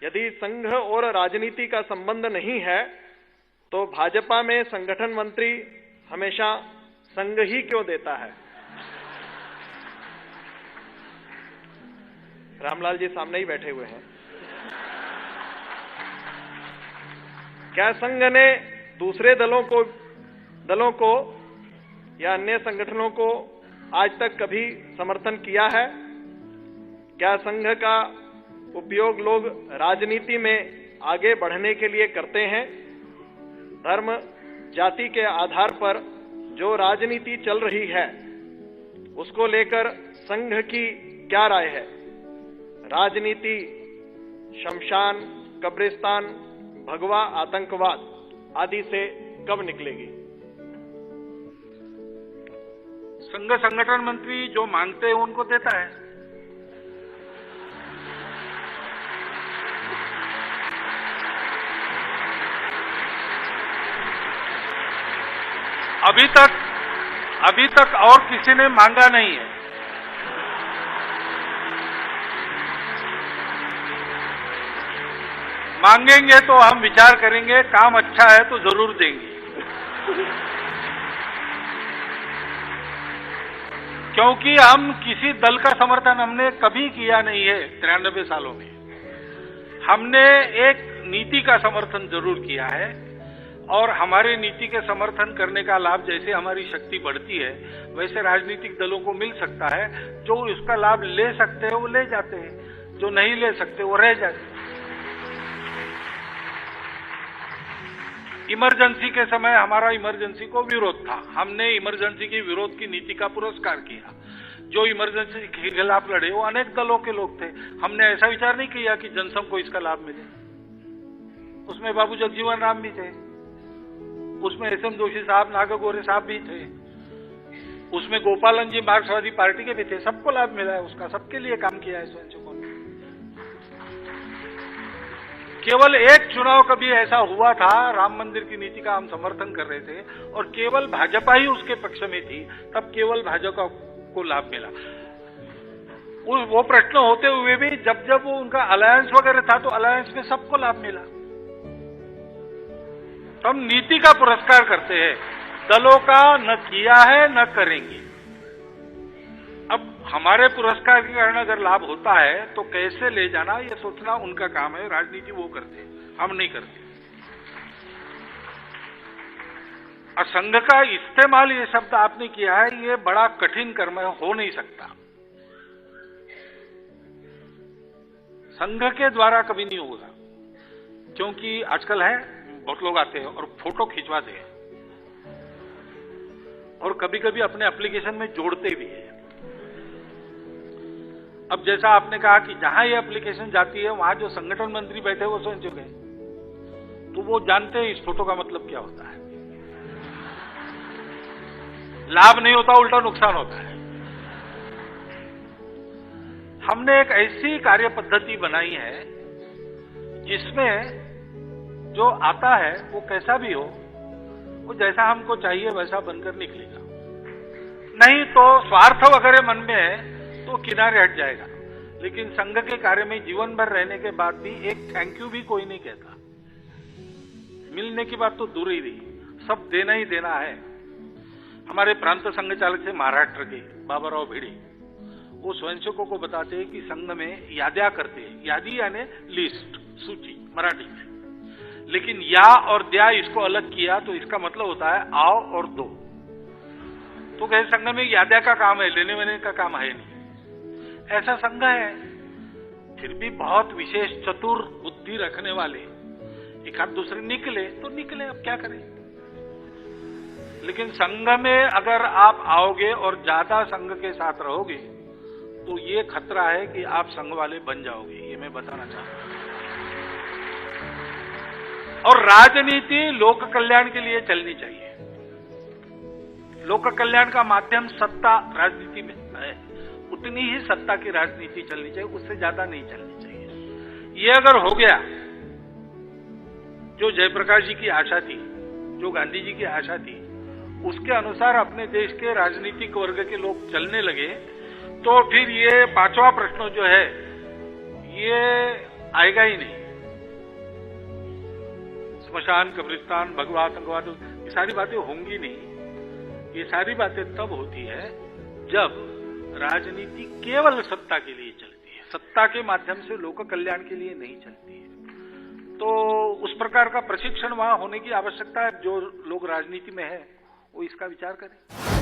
यदि संघ और राजनीति का संबंध नहीं है तो भाजपा में संगठन मंत्री हमेशा संघ ही क्यों देता है? रामलाल जी सामने ही बैठे हुए हैं। क्या संघ ने दूसरे दलों को या अन्य संगठनों को आज तक कभी समर्थन किया है? क्या संघ का उपयोग लोग राजनीति में आगे बढ़ने के लिए करते हैं? धर्म, जाति के आधार पर जो राजनीति चल रही है उसको लेकर संघ की क्या राय है? राजनीति शमशान, कब्रिस्तान, भगवा आतंकवाद आदि से कब निकलेगी? संघ संगठन मंत्री जो मांगते हैं उनको देता है। अभी तक और किसी ने मांगा नहीं है। मांगेंगे तो हम विचार करेंगे, काम अच्छा है तो जरूर देंगे। क्योंकि हम किसी दल का समर्थन हमने कभी किया नहीं है 93 सालों में। हमने एक नीति का समर्थन जरूर किया है और हमारे नीति के समर्थन करने का लाभ जैसे हमारी शक्ति बढ़ती है वैसे राजनीतिक दलों को मिल सकता है। जो इसका लाभ ले सकते हैं वो ले जाते हैं, जो नहीं ले सकते वो रह जाते हैं। इमरजेंसी के समय हमारा इमरजेंसी को विरोध था। हमने इमरजेंसी की विरोध की नीति का पुरस्कार किया। जो इमरजेंसी के खिलाफ लड़े वो अनेक दलों के लोग थे। हमने ऐसा विचार नहीं किया कि जनसंघ को इसका लाभ मिले। उसमें बाबू जगजीवन राम भी थे, उसमें एस एम जोशी साहब, नागगोरे साहब भी थे, उसमें गोपालन जी मार्क्सवादी पार्टी के भी थे। सबको लाभ मिला है उसका, सबके लिए काम किया है स्वयंसेवकों ने। केवल एक चुनाव कभी ऐसा हुआ था, राम मंदिर की नीति का हम समर्थन कर रहे थे और केवल भाजपा ही उसके पक्ष में थी, तब केवल भाजपा को लाभ मिला। वो प्रश्न होते हुए भी जब वो उनका अलायंस वगैरह था तो अलायंस में सबको लाभ मिला। तो हम नीति का पुरस्कार करते हैं, दलों का न किया है न करेंगे। अब हमारे पुरस्कार के कारण अगर लाभ होता है तो कैसे ले जाना ये सोचना उनका काम है। राजनीति वो करते हैं, हम नहीं करते। और संघ का इस्तेमाल ये शब्द आपने किया है, ये बड़ा कठिन कर्म है, हो नहीं सकता। संघ के द्वारा कभी नहीं होगा, क्योंकि आजकल है बहुत लोग आते हैं और फोटो खिंचवाते हैं और कभी कभी अपने एप्लीकेशन में जोड़ते भी हैं। अब जैसा आपने कहा कि जहां ये एप्लीकेशन जाती है वहां जो संगठन मंत्री बैठे वो स्वयंसेवक हैं, तो वो जानते हैं इस फोटो का मतलब क्या होता है। लाभ नहीं होता, उल्टा नुकसान होता है। हमने एक ऐसी कार्य पद्धति बनाई है जिसमें जो आता है वो कैसा भी हो, वो जैसा हमको चाहिए वैसा बनकर निकलेगा। नहीं तो स्वार्थ वगैरह मन में है तो किनारे हट जाएगा। लेकिन संघ के कार्य में जीवन भर रहने के बाद भी एक थैंक यू भी कोई नहीं कहता। मिलने की बात तो दूर ही रही, सब देना ही देना है। हमारे प्रांत संघ चालक थे महाराष्ट्र के बाबाराव भिड़े, वो स्वयंसेवकों को बताते हैं कि संघ में याद्या करते हैं। यादी यानी लिस्ट, सूची मराठी में। लेकिन या और द्या इसको अलग किया तो इसका मतलब होता है आओ और दो। तो कहे संघ में याद्या का काम है, लेने वेने का काम है नहीं। ऐसा संघ है, फिर भी बहुत विशेष चतुर बुद्धि रखने वाले एक आध दूसरे निकले तो निकले, अब क्या करें। लेकिन संघ में अगर आप आओगे और ज्यादा संघ के साथ रहोगे तो ये खतरा है कि आप संघ वाले बन जाओगे, ये मैं बताना चाहता हूं। और राजनीति लोक कल्याण के लिए चलनी चाहिए। लोक कल्याण का माध्यम सत्ता राजनीति में है, उतनी ही सत्ता की राजनीति चलनी चाहिए, उससे ज्यादा नहीं चलनी चाहिए। ये अगर हो गया, जो जयप्रकाश जी की आशा थी, जो गांधी जी की आशा थी, उसके अनुसार अपने देश के राजनीतिक वर्ग के लोग चलने लगे, तो फिर ये पांचवा प्रश्न जो है ये आएगा ही नहीं। स्मशान, कब्रिस्तान, भगवा आतंकवाद, ये सारी बातें होंगी नहीं। ये सारी बातें तब होती है जब राजनीति केवल सत्ता के लिए चलती है, सत्ता के माध्यम से लोक कल्याण के लिए नहीं चलती है। तो उस प्रकार का प्रशिक्षण वहां होने की आवश्यकता है। जो लोग राजनीति में है वो इसका विचार करें।